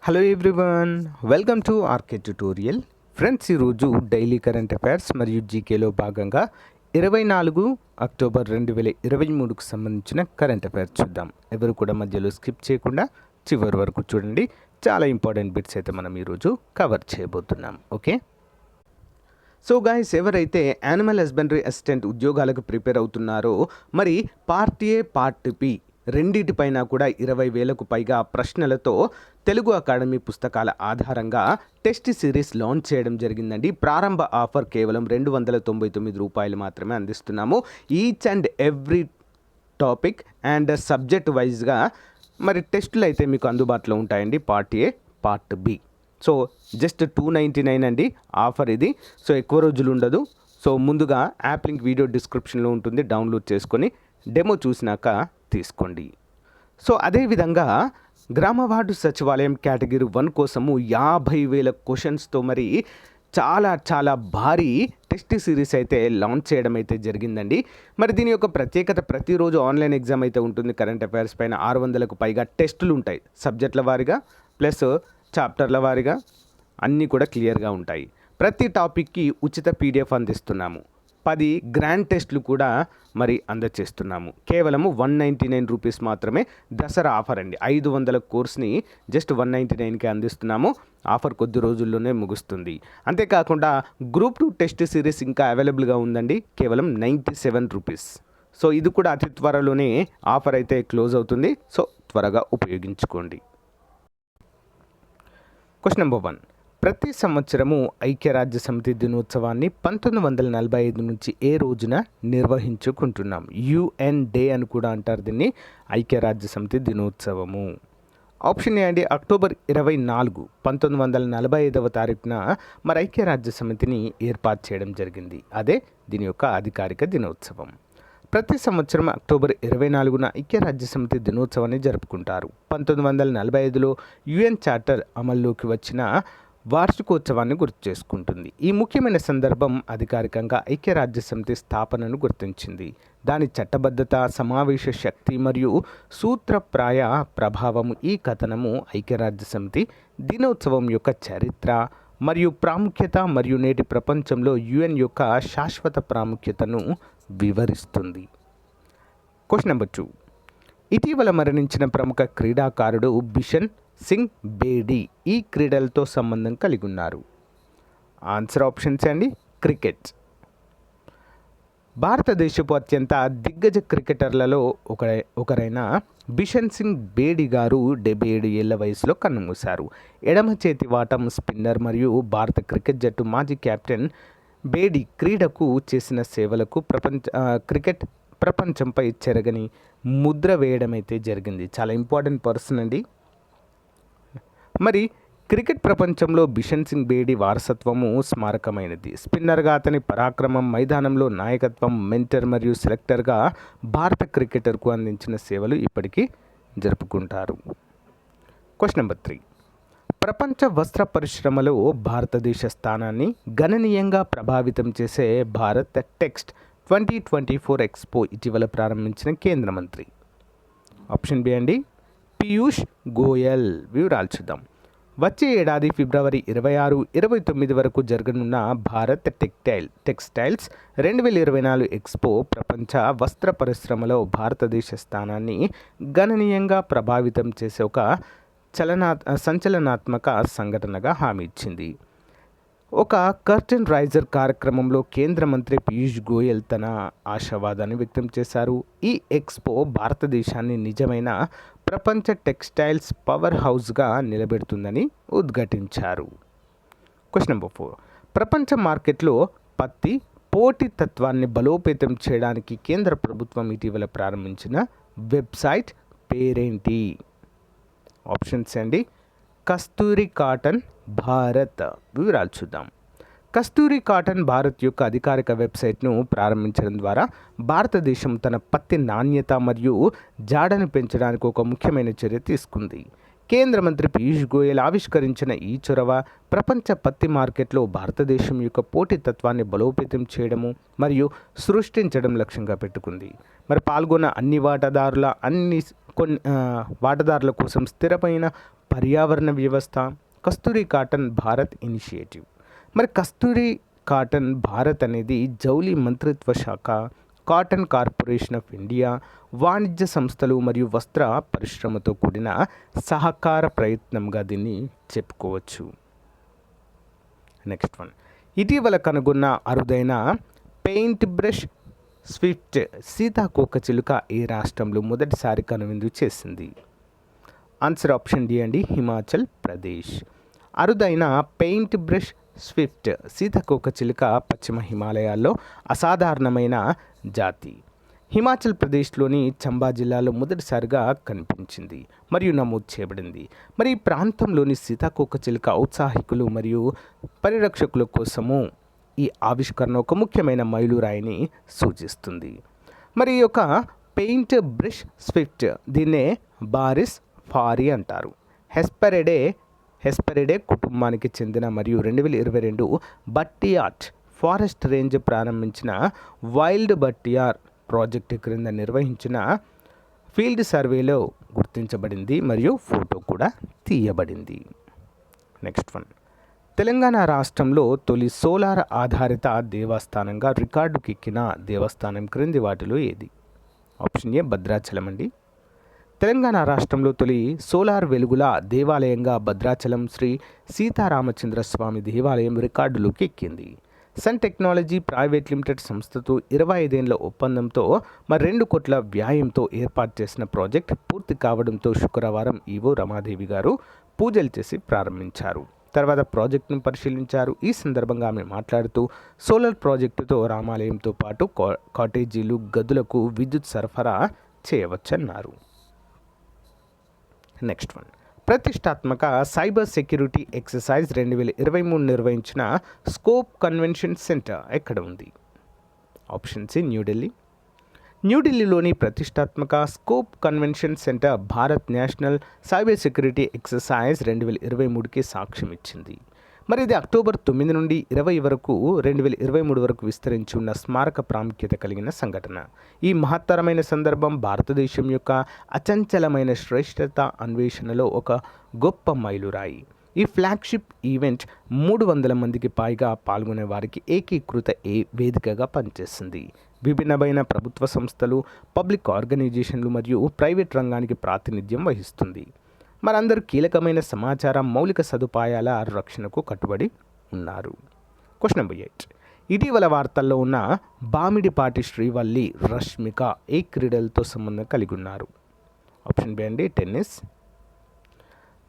Hello everyone, welcome to RK tutorial. Friends, ఈరోజు daily current affairs మరియు జీకేలో భాగంగా 24 అక్టోబర్ 2023కు సంబంధించిన కరెంట్ అఫైర్స్ చూద్దాం. ఎవరు కూడా మధ్యలో స్కిప్ చేయకుండా చివరి వరకు చూడండి. చాలా ఇంపార్టెంట్ బిట్స్ అయితే మనం ఈరోజు కవర్ చేయబోతున్నాం. ఓకే, సో గాయస్, ఎవరైతే యానిమల్ హస్బెండరీ అసిస్టెంట్ ఉద్యోగాలకు ప్రిపేర్ అవుతున్నారో మరి పార్ట్ ఏ పార్ట్ బి రెండిటిపైన కూడా 20,000కు పైగా ప్రశ్నలతో తెలుగు అకాడమీ పుస్తకాల ఆధారంగా టెస్ట్ సిరీస్ లాంచ్ చేయడం జరిగిందండి. ప్రారంభ ఆఫర్ కేవలం 299 రూపాయలు మాత్రమే అందిస్తున్నాము. Each and every topic and subject వైజ్గా మరి టెస్టులు అయితే మీకు అందుబాటులో ఉంటాయండి. Part A part B. So just 299 అండి ఆఫర్ ఇది. సో ఎక్కువ రోజులు ఉండదు. సో ముందుగా యాప్ లింక్ వీడియో డిస్క్రిప్షన్లో ఉంటుంది, డౌన్లోడ్ చేసుకొని డెమో చూసినాక తీసుకోండి. సో అదేవిధంగా గ్రామ వార్డు సచివాలయం కేటగిరీ 1 కోసము 50,000 క్వశ్చన్స్తో మరి చాలా భారీ టెస్ట్ సిరీస్ అయితే లాంచ్ చేయడం అయితే జరిగిందండి. మరి దీని యొక్క ప్రత్యేకత, ప్రతిరోజు ఆన్లైన్ ఎగ్జామ్ అయితే ఉంటుంది. కరెంట్ అఫైర్స్ పైన 600కు పైగా టెస్టులు ఉంటాయి. సబ్జెక్టుల వారీగా ప్లస్ చాప్టర్ల వారీగా అన్నీ కూడా క్లియర్గా ఉంటాయి. ప్రతి టాపిక్కి ఉచిత పీడిఎఫ్ అందిస్తున్నాము. 10 గ్రాండ్ టెస్ట్లు కూడా మరి అందజేస్తున్నాము. కేవలము 199 రూపీస్ మాత్రమే. దసరా ఆఫర్ అండి. 500 కోర్స్ని జస్ట్ 199కే అందిస్తున్నాము. ఆఫర్ కొద్ది రోజుల్లోనే ముగుస్తుంది. అంతేకాకుండా గ్రూప్ 2 టెస్ట్ సిరీస్ ఇంకా అవైలబుల్గా ఉందండి. కేవలం 97 రూపీస్. సో ఇది కూడా అతి త్వరలోనే ఆఫర్ అయితే క్లోజ్ అవుతుంది. సో త్వరగా ఉపయోగించుకోండి. Question number 1. ప్రతి సంవత్సరము ఐక్యరాజ్య సమితి దినోత్సవాన్ని 1945 నుంచి ఏ రోజున నిర్వహించుకుంటున్నాం? యుఎన్ డే అని కూడా అంటారు దీన్ని, ఐక్యరాజ్య సమితి దినోత్సవము. ఆప్షన్ ఏ అండి, అక్టోబర్ 24, 1945వ తారీఖున మరి ఐక్యరాజ్య సమితిని ఏర్పాటు చేయడం జరిగింది. అదే దీని యొక్క అధికారిక దినోత్సవం. ప్రతి సంవత్సరం అక్టోబర్ 24న ఐక్యరాజ్య సమితి దినోత్సవాన్ని జరుపుకుంటారు. 1945లో యుఎన్ చార్టర్ అమల్లోకి వచ్చిన వార్షికోత్సవాన్ని గుర్తు చేసుకుంటుంది. ఈ ముఖ్యమైన సందర్భం అధికారికంగా ఐక్యరాజ్య సమితి స్థాపనను గుర్తించింది. దాని చట్టబద్ధత, సమావేశ శక్తి మరియు సూత్రప్రాయ ప్రభావము ఈ కథనము ఐక్యరాజ్య సమితి దినోత్సవం యొక్క చరిత్ర మరియు ప్రాముఖ్యత మరియు నేటి ప్రపంచంలో యుఎన్ యొక్క శాశ్వత ప్రాముఖ్యతను వివరిస్తుంది. Question number 2. ఇటీవల మరణించిన ప్రముఖ క్రీడాకారుడు బిషన్ సింగ్ బేడి ఈ క్రీడలతో సంబంధం కలిగి ఉన్నారు. ఆన్సర్ ఆప్షన్స్ అండి, క్రికెట్. భారతదేశపు అత్యంత దిగ్గజ క్రికెటర్లలో ఒకరైన బిషన్ సింగ్ బేడి గారు 77 ఏళ్ల వయసులో కన్నుమూశారు. ఎడమ చేతి వాటం స్పిన్నర్ మరియు భారత క్రికెట్ జట్టు మాజీ కెప్టెన్ బేడి క్రీడకు చేసిన సేవలకు క్రికెట్ ప్రపంచంపై చెరగని ముద్ర వేయడం అయితే జరిగింది. చాలా ఇంపార్టెంట్ పర్సన్ అండి. మరి క్రికెట్ ప్రపంచంలో బిషన్ సింగ్ బేడి వారసత్వము స్మారకమైనది. స్పిన్నర్గా అతని పరాక్రమం, మైదానంలో నాయకత్వం, మెంటర్ మరియు సెలెక్టర్గా భారత క్రికెటర్కు అందించిన సేవలు ఇప్పటికీ జరుపుకుంటారు. Question number 3. ప్రపంచ వస్త్ర పరిశ్రమలో భారతదేశ స్థానాన్ని గణనీయంగా ప్రభావితం చేసే భారత్ టెక్స్ట్ 2024 ఎక్స్పో ఇటీవల ప్రారంభించిన కేంద్ర మంత్రి. ఆప్షన్ బి అండి, పీయూష్ గోయల్. వివరాలు చూద్దాం. వచ్చే ఏడాది ఫిబ్రవరి 26, 29 వరకు జరగనున్న భారత్ టెక్స్టైల్స్ 2024 ఎక్స్పో ప్రపంచ వస్త్ర పరిశ్రమలో భారతదేశ స్థానాన్ని గణనీయంగా ప్రభావితం చేసే ఒక సంచలనాత్మక సంఘటనగా హామీ ఇచ్చింది. ఒక కర్టెన్ రైజర్ కార్యక్రమంలో కేంద్ర మంత్రి పీయూష్ గోయల్ తన ఆశావాదాన్ని వ్యక్తం చేశారు. ఈ ఎక్స్పో భారతదేశాన్ని నిజమైన ప్రపంచ టెక్స్టైల్స్ పవర్ హౌస్గా నిలబెడుతుందని ఉద్ఘాటించారు. Question number 4. ప్రపంచ మార్కెట్లో పత్తి పోటీతత్వాన్ని బలోపేతం చేయడానికి కేంద్ర ప్రభుత్వం ఇటీవల ప్రారంభించిన వెబ్సైట్ పేరేంటి? ఆప్షన్స్ అండి, కస్తూరి కాటన్ భారత్. వివరాలు చూద్దాం. కస్తూరి కాటన్ భారత్ యొక్క అధికారిక వెబ్సైట్ను ప్రారంభించడం ద్వారా భారతదేశం తన పత్తి నాణ్యత మరియు జాడను పెంచడానికి ఒక ముఖ్యమైన చర్య తీసుకుంది. కేంద్ర మంత్రి పీయూష్ గోయల్ ఆవిష్కరించిన ఈ చొరవ ప్రపంచ పత్తి మార్కెట్లో భారతదేశం యొక్క పోటీతత్వాన్ని బలోపేతం చేయడము మరియు సృష్టించడం లక్ష్యంగా పెట్టుకుంది. మరి పాల్గొన్న అన్ని వాటాదారుల అన్ని కొన్ని వాటాదారుల కోసం స్థిరమైన పర్యావరణ వ్యవస్థ, కస్తూరి కాటన్ భారత్ ఇనిషియేటివ్. మరి కస్తూరి కాటన్ భారత్ అనేది జౌళి మంత్రిత్వ శాఖ, కాటన్ కార్పొరేషన్ ఆఫ్ ఇండియా, వాణిజ్య సంస్థలు మరియు వస్త్ర పరిశ్రమతో కూడిన సహకార ప్రయత్నంగా దీన్ని చెప్పుకోవచ్చు. నెక్స్ట్ వన్, ఇటీవల కనుగొన్న అరుదైన పెయింట్ బ్రష్ స్విఫ్ట్ సీతాకోకచిలుక ఏ రాష్ట్రంలో మొదటిసారి కనువిందు చేసింది? ఆన్సర్ ఆప్షన్ డి అండి, హిమాచల్ ప్రదేశ్. అరుదైన పెయింట్ బ్రష్ స్విఫ్ట్ సీతాకోకచిలుక పశ్చిమ హిమాలయాల్లో అసాధారణమైన జాతి. హిమాచల్ ప్రదేశ్లోని చంబా జిల్లాలో మొదటిసారిగా కనిపించింది మరియు నమోదు చేయబడింది. మరి ఈ ప్రాంతంలోని సీతాకోకచిలుక ఔత్సాహికులు మరియు పరిరక్షకుల కోసము ఈ ఆవిష్కరణ ఒక ముఖ్యమైన మైలురాయిని సూచిస్తుంది. మరి ఈ యొక్క పెయింట్ బ్రష్ స్విఫ్ట్ దీన్నే బారిస్ ఫారీ అంటారు. హెస్పెరిడే కుటుంబానికి చెందిన మరియు 2022 బట్టియాట్ ఫారెస్ట్ రేంజ్ ప్రారంభించిన వైల్డ్ బట్టియార్ ప్రాజెక్టు క్రింద నిర్వహించిన ఫీల్డ్ సర్వేలో గుర్తించబడింది మరియు ఫోటో కూడా తీయబడింది. నెక్స్ట్ వన్, తెలంగాణ రాష్ట్రంలో తొలి సోలార్ ఆధారిత దేవస్థానంగా రికార్డుకెక్కిన దేవస్థానం క్రింది వాటిలో ఏది? ఆప్షన్ ఏ భద్రాచలం అండి. తెలంగాణ రాష్ట్రంలో తొలి సోలార్ వెలుగుల దేవాలయంగా భద్రాచలం శ్రీ సీతారామచంద్ర స్వామి దేవాలయం రికార్డులోకి ఎక్కింది. సన్ టెక్నాలజీ ప్రైవేట్ లిమిటెడ్ సంస్థతో 25 ఏళ్ల ఒప్పందంతో మరి 2 కోట్ల వ్యయంతో ఏర్పాటు చేసిన ప్రాజెక్ట్ పూర్తి కావడంతో శుక్రవారం ఈవో రమాదేవి గారు పూజలు చేసి ప్రారంభించారు. తర్వాత ప్రాజెక్టును పరిశీలించారు. ఈ సందర్భంగా ఆమె మాట్లాడుతూ సోలార్ ప్రాజెక్టుతో రామాలయంతో పాటు కాటేజీలు, గదులకు విద్యుత్ సరఫరా చేయవచ్చన్నారు. నెక్స్ట్ వన్, ప్రతిష్టాత్మక సైబర్ సెక్యూరిటీ ఎక్సర్సైజ్ 2023 నిర్వహించిన స్కోప్ కన్వెన్షన్ సెంటర్ ఎక్కడ ఉంది? Option C New Delhi. న్యూఢిల్లీలోని ప్రతిష్టాత్మక scope convention centre Bharat national cyber security exercise 2023కి సాక్ష్యం ఇచ్చింది. మరి ఇది అక్టోబర్ 9 నుండి 2023 వరకు విస్తరించి ఉన్న స్మారక ప్రాముఖ్యత కలిగిన సంఘటన. ఈ మహత్తరమైన సందర్భం భారతదేశం యొక్క అచంచలమైన శ్రేష్ఠత అన్వేషణలో ఒక గొప్ప మైలురాయి. ఈ ఫ్లాగ్షిప్ ఈవెంట్ 300 మందికి పైగా పాల్గొనే వారికి ఏకీకృత వేదికగా పనిచేస్తుంది. విభిన్నమైన ప్రభుత్వ సంస్థలు, పబ్లిక్ ఆర్గనైజేషన్లు మరియు ప్రైవేట్ రంగానికి ప్రాతినిధ్యం వహిస్తుంది. మరందరూ కీలకమైన సమాచారం, మౌలిక సదుపాయాల రక్షణకు కట్టుబడి ఉన్నారు. క్వశ్చన్ నెంబర్ 8, ఇటీవల వార్తల్లో ఉన్న బామిడిపాటి శ్రీవల్లి రష్మిక ఏ క్రీడలతో సంబంధం కలిగి ఉన్నారు? ఆప్షన్ బి అండి టెన్నిస్.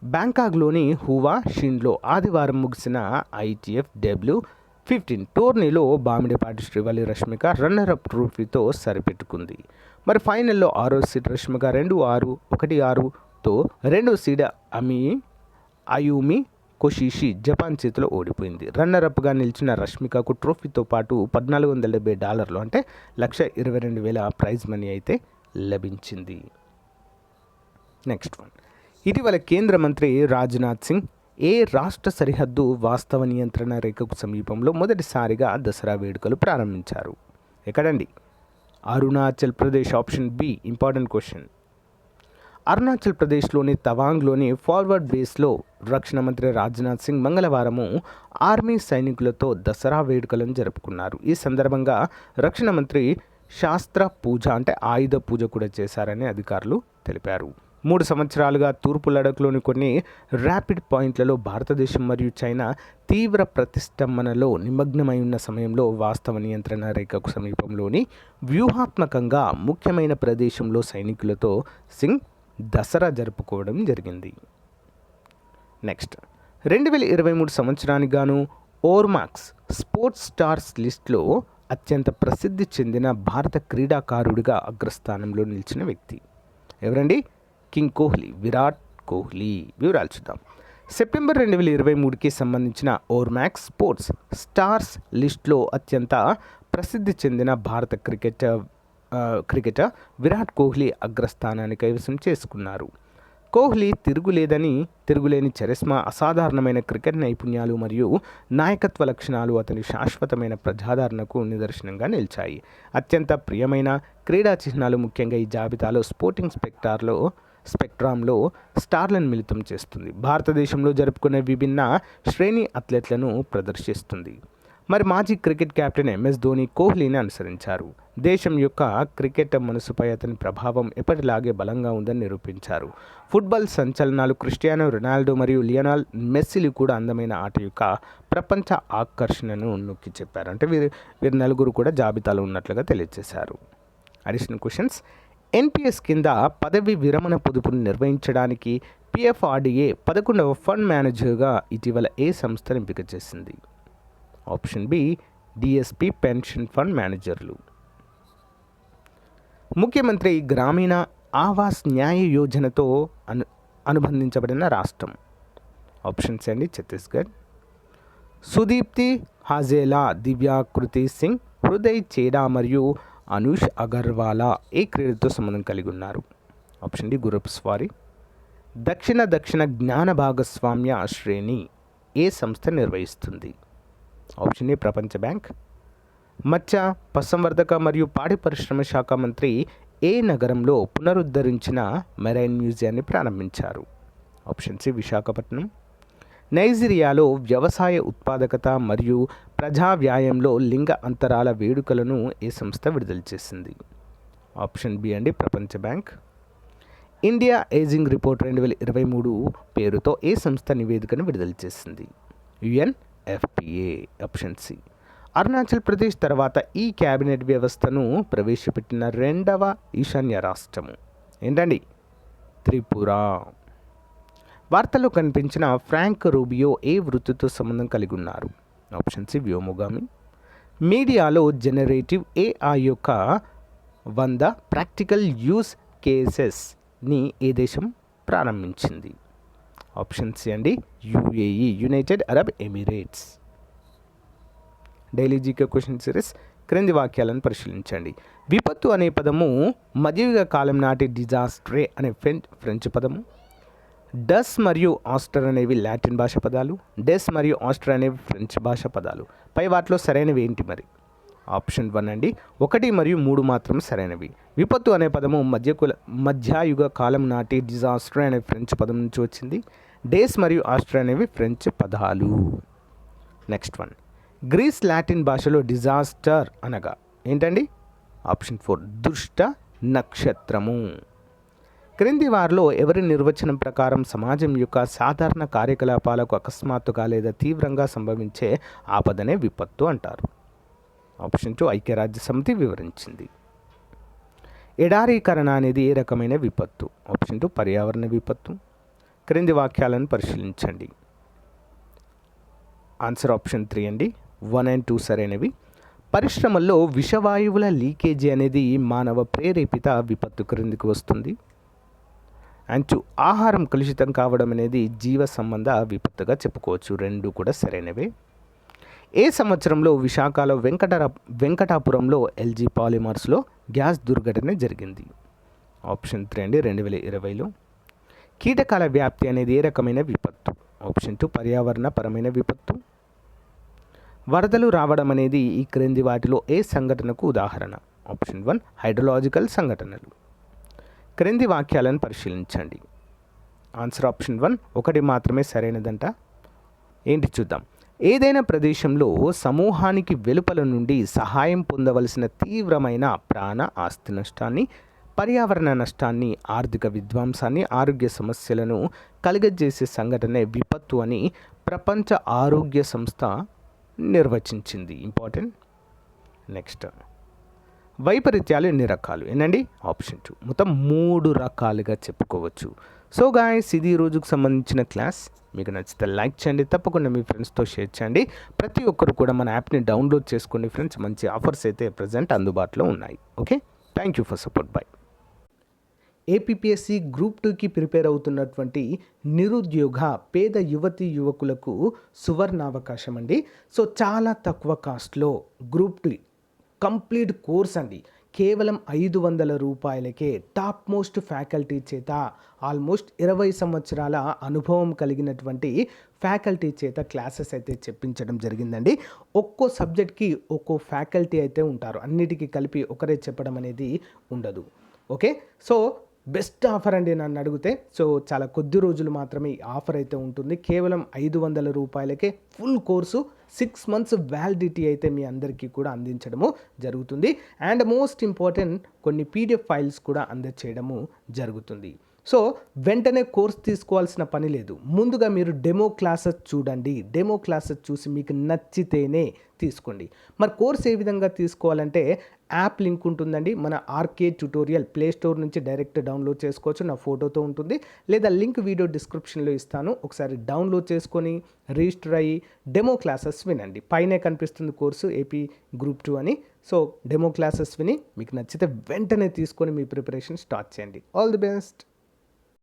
బ్యాంకాక్లోని హువా షిన్లో ఆదివారం ముగిసిన ITF W15 టోర్నీలో బామిడిపాటి శ్రీవల్లి రష్మిక రన్నరప్ ట్రోఫీతో సరిపెట్టుకుంది. మరి ఫైనల్లో 6వ సీడ్ రష్మిక 2-6, 1-6తో 2వ సీడ్ అయూమి కొషిషి జపాన్ చేతిలో ఓడిపోయింది. రన్నరప్గా నిలిచిన రష్మికకు ట్రోఫీతో పాటు $1,470 అంటే $1,22,000 ప్రైజ్ మనీ అయితే లభించింది. నెక్స్ట్ వన్, ఇటీవల కేంద్ర మంత్రి రాజ్నాథ్ సింగ్ ఏ రాష్ట్ర సరిహద్దు వాస్తవ నియంత్రణ రేఖకు సమీపంలో మొదటిసారిగా దసరా వేడుకలు ప్రారంభించారు? ఎక్కడండి? Arunachal Pradesh. Option B important question. Arunachal ప్రదేశ్లోని తవాంగ్లోని ఫార్వర్డ్ బేస్లో రక్షణ మంత్రి రాజ్నాథ్ సింగ్ మంగళవారము ఆర్మీ సైనికులతో దసరా వేడుకలను జరుపుకున్నారు. ఈ సందర్భంగా రక్షణ మంత్రి శాస్త్ర పూజ అంటే ఆయుధ పూజ కూడా చేశారని అధికారులు తెలిపారు. 3 సంవత్సరాలుగా తూర్పు లడఖ్లోని కొన్ని ర్యాపిడ్ పాయింట్లలో భారతదేశం మరియు చైనా తీవ్ర ప్రతిష్టంభనలో నిమగ్నమై ఉన్న సమయంలో వాస్తవ నియంత్రణ రేఖకు సమీపంలోని వ్యూహాత్మకంగా ముఖ్యమైన ప్రదేశంలో సైనికులతో సింగ్ దసరా జరుపుకోవడం జరిగింది. నెక్స్ట్, 2023 సంవత్సరానికి గాను ఓర్మాక్స్ స్పోర్ట్స్ స్టార్స్ లిస్ట్లో అత్యంత ప్రసిద్ధి చెందిన భారత క్రీడాకారుడిగా అగ్రస్థానంలో నిలిచిన వ్యక్తి ఎవరండి? కింగ్ కోహ్లీ, విరాట్ కోహ్లీ. వివరాలు చూద్దాం. సెప్టెంబర్ 2023కి సంబంధించిన ఓర్మాక్స్ స్పోర్ట్స్ స్టార్స్ లిస్ట్లో అత్యంత ప్రసిద్ధి చెందిన భారత క్రికెటర్ విరాట్ కోహ్లీ అగ్రస్థానాన్ని కైవసం చేసుకున్నారు. కోహ్లీ తిరుగులేని చరిస్మా, అసాధారణమైన క్రికెట్ నైపుణ్యాలు మరియు నాయకత్వ లక్షణాలు అతని శాశ్వతమైన ప్రజాదరణకు నిదర్శనంగా నిలిచాయి. అత్యంత ప్రియమైన క్రీడా చిహ్నాలు ముఖ్యంగా ఈ జాబితాలో స్పెక్ట్రామ్లో స్టార్లను మిళితం చేస్తుంది. భారతదేశంలో జరుపుకునే విభిన్న శ్రేణి అథ్లెట్లను ప్రదర్శిస్తుంది. మరి మాజీ క్రికెట్ కెప్టెన్ ఎంఎస్ ధోని కోహ్లీని అనుసరించారు. దేశం యొక్క క్రికెట్ మనసుపై అతని ప్రభావం ఎప్పటిలాగే బలంగా ఉందని నిరూపించారు. ఫుట్బాల్ సంచలనాలు క్రిస్టియానో రొనాల్డో మరియు లియోనెల్ మెస్సీలు కూడా అందమైన ఆట యొక్క ప్రపంచ ఆకర్షణను నొక్కి చెప్పారు. అంటే వీరు నలుగురు కూడా జాబితాలో ఉన్నట్లుగా తెలియజేశారు. Additional questions. ఎన్పిఎస్ కింద పదవి విరమణ పొదుపును నిర్వహించడానికి పిఎఫ్ఆర్డిఏ 11వ ఫండ్ మేనేజర్గా ఇటీవల ఏ సంస్థను ఎంపిక చేసింది? Option B DSP pension fund మేనేజర్లు. ముఖ్యమంత్రి గ్రామీణ ఆవాస్ న్యాయ యోజనతో అనుబంధించబడిన రాష్ట్రం. ఆప్షన్స్ అండి ఛత్తీస్గఢ్. సుదీప్తి హాజేలా, దివ్యాకృతి సింగ్, హృదయ్ చేడా మరియు అనూష్ అగర్వాలా ఏ క్రీడతో సంబంధం కలిగి ఉన్నారు? ఆప్షన్ డి గుర్రపు స్వారీ. దక్షిణ జ్ఞాన భాగస్వామ్య శ్రేణి ఏ సంస్థ నిర్వహిస్తుంది? ఆప్షన్ ఏ ప్రపంచ బ్యాంక్. మత్స్య, పశుసంవర్ధక మరియు పాడి పరిశ్రమ శాఖ మంత్రి ఏ నగరంలో పునరుద్ధరించిన మెరైన్ మ్యూజియాన్ని ప్రారంభించారు? Option C Visakhapatnam. నైజీరియాలో వ్యవసాయ ఉత్పాదకత మరియు ప్రజా వ్యాయంలో లింగ అంతరాల వేడుకలను ఏ సంస్థ విడుదల చేసింది? ఆప్షన్ బి అండి ప్రపంచ బ్యాంక్. ఇండియా ఏజింగ్ రిపోర్ట్ 2023 పేరుతో ఏ సంస్థ నివేదికను విడుదల చేసింది? UNFPA. Option C. Arunachal Pradesh తర్వాత ఈ క్యాబినెట్ వ్యవస్థను ప్రవేశపెట్టిన రెండవ ఈశాన్య రాష్ట్రము ఏంటండి? త్రిపుర. వార్తల్లో కనిపించిన ఫ్రాంక్ రూబియో ఏ వృత్తితో సంబంధం కలిగి ఉన్నారు? ఆప్షన్ సి వ్యోమగామి. మీడియాలో జనరేటివ్ ఏఐ యొక్క 100 ప్రాక్టికల్ యూస్ కేసెస్ని ఏ దేశం ప్రారంభించింది? ఆప్షన్ సి అండి UAE, United Arab Emirates. Daily GK question series. క్రింది వాక్యాలను పరిశీలించండి. విపత్తు అనే పదము మధ్యయుగ కాలం నాటి డిజాస్ట్రే అనే ఫ్రెంచ్ పదము. డస్ మరియు ఆస్టర్ అనేవి లాటిన్ భాష పదాలు. డెస్ మరియు ఆస్టర్ అనేవి ఫ్రెంచ్ భాష పదాలు. పై వాటిలో సరైనవి ఏంటి మరి? ఆప్షన్ 1 అండి 1 మరియు 3 మాత్రం సరైనవి. విపత్తు అనే పదము మధ్యయుగ కాలం నాటి డిజాస్టర్ అనే ఫ్రెంచ్ పదం నుంచి వచ్చింది. డేస్ మరియు ఆస్టర్ అనేవి ఫ్రెంచ్ పదాలు. Next one. గ్రీస్ లాటిన్ భాషలో డిజాస్టర్ అనగా ఏంటండి? ఆప్షన్ 4 దుష్ట నక్షత్రము. క్రింది వారిలో ఎవరి నిర్వచనం ప్రకారం సమాజం యొక్క సాధారణ కార్యకలాపాలకు అకస్మాత్తుగా లేదా తీవ్రంగా సంభవించే ఆపదనే విపత్తు అంటారు? ఆప్షన్ 2 ఐక్యరాజ్య సమితి వివరించింది. ఎడారీకరణ అనేది ఏ రకమైన విపత్తు? ఆప్షన్ 2 పర్యావరణ విపత్తు. క్రింది వాక్యాలను పరిశీలించండి. ఆన్సర్ ఆప్షన్ 3 అండి 1 and 2 సరైనవి. పరిశ్రమల్లో విషవాయువుల లీకేజీ అనేది మానవ ప్రేరేపిత విపత్తు క్రిందికి వస్తుంది. అండ్ 2 ఆహారం కలుషితం కావడం అనేది జీవ సంబంధ విపత్తుగా చెప్పుకోవచ్చు. 2 కూడా సరైనవే. ఏ సంవత్సరంలో విశాఖలో వెంకటాపురంలో ఎల్జీ పాలిమర్స్లో గ్యాస్ దుర్ఘటన జరిగింది? ఆప్షన్ 3 అండి 2020లో. కీటకాల వ్యాప్తి అనేది ఏ రకమైన విపత్తు? ఆప్షన్ 2 పర్యావరణ పరమైన విపత్తు. వరదలు రావడం అనేది ఈ క్రింది వాటిలో ఏ సంఘటనకు ఉదాహరణ? ఆప్షన్ 1 హైడ్రలాజికల్ సంఘటనలు. క్రింది వాక్యాలను పరిశీలించండి. ఆన్సర్ ఆప్షన్ 1 1 మాత్రమే సరైనదంట. ఏంటి చూద్దాం. ఏదైనా ప్రదేశంలో సమూహానికి వెలుపల నుండి సహాయం పొందవలసిన తీవ్రమైన ప్రాణ ఆస్తి నష్టాన్ని, పర్యావరణ నష్టాన్ని, ఆర్థిక విధ్వంసాన్ని, ఆరోగ్య సమస్యలను కలుగజేసే సంఘటనే విపత్తు అని ప్రపంచ ఆరోగ్య సంస్థ నిర్వచించింది. ఇంపార్టెంట్. నెక్స్ట్. వైపరీత్యాలు ఎన్ని రకాలు? ఏంటండి? ఆప్షన్ 2 మొత్తం 3 రకాలుగా చెప్పుకోవచ్చు. సో గాయ్స్, ఇది ఈ రోజుకు సంబంధించిన క్లాస్. మీకు నచ్చితే లైక్ చేయండి, తప్పకుండా మీ ఫ్రెండ్స్తో షేర్ చేయండి. ప్రతి ఒక్కరు కూడా మన యాప్ని డౌన్లోడ్ చేసుకోండి ఫ్రెండ్స్. మంచి ఆఫర్స్ అయితే ప్రజెంట్ అందుబాటులో ఉన్నాయి. Okay, thank you for support. By. APSC group 2కి ప్రిపేర్ అవుతున్నటువంటి నిరుద్యోగ పేద యువతీ యువకులకు సువర్ణావకాశం అండి. సో చాలా తక్కువ కాస్ట్లో గ్రూప్ 2 కంప్లీట్ కోర్స్ అండి. కేవలం 500 రూపాయలకే టాప్ మోస్ట్ ఫ్యాకల్టీ చేత ఆల్మోస్ట్ 20 సంవత్సరాల అనుభవం కలిగినటువంటి ఫ్యాకల్టీ చేత క్లాసెస్ అయితే చెప్పించడం జరిగిందండి. ఒక్కో సబ్జెక్ట్కి ఒక్కో ఫ్యాకల్టీ అయితే ఉంటారు, అన్నిటికీ కలిపి ఒకరే చెప్పడం అనేది ఉండదు. ఓకే, సో బెస్ట్ ఆఫర్ అండి నన్ను అడిగితే. సో చాలా కొద్ది రోజులు మాత్రమే ఈ ఆఫర్ అయితే ఉంటుంది. కేవలం 500 రూపాయలకే ఫుల్ కోర్సు 6 మంత్స్ వ్యాలిడిటీ అయితే మీ అందరికీ కూడా అందించడము జరుగుతుంది. అండ్ మోస్ట్ ఇంపార్టెంట్ కొన్ని పీడిఎఫ్ ఫైల్స్ కూడా అందజేయడము జరుగుతుంది. సో వెంటనే కోర్స్ తీసుకోవాల్సిన పని లేదు. ముందుగా మీరు డెమో క్లాసెస్ చూడండి. డెమో క్లాసెస్ చూసి మీకు నచ్చితేనే తీసుకోండి. మరి కోర్స్ ఏ విధంగా తీసుకోవాలంటే యాప్ లింక్ ఉంటుందండి. మన ఆర్కే ట్యుటోరియల్ ప్లే స్టోర్ నుంచి డైరెక్ట్ డౌన్లోడ్ చేసుకోవచ్చు, నా ఫోటోతో ఉంటుంది. లేదా లింక్ వీడియో డిస్క్రిప్షన్లో ఇస్తాను, ఒకసారి డౌన్లోడ్ చేసుకొని రిజిస్టర్ అయ్యి డెమో క్లాసెస్ వినండి. పైనే కనిపిస్తుంది కోర్సు ఏపీ గ్రూప్ 2 అని. సో డెమో క్లాసెస్ విని మీకు నచ్చితే వెంటనే తీసుకొని మీ ప్రిపరేషన్ స్టార్ట్ చేయండి. All the best.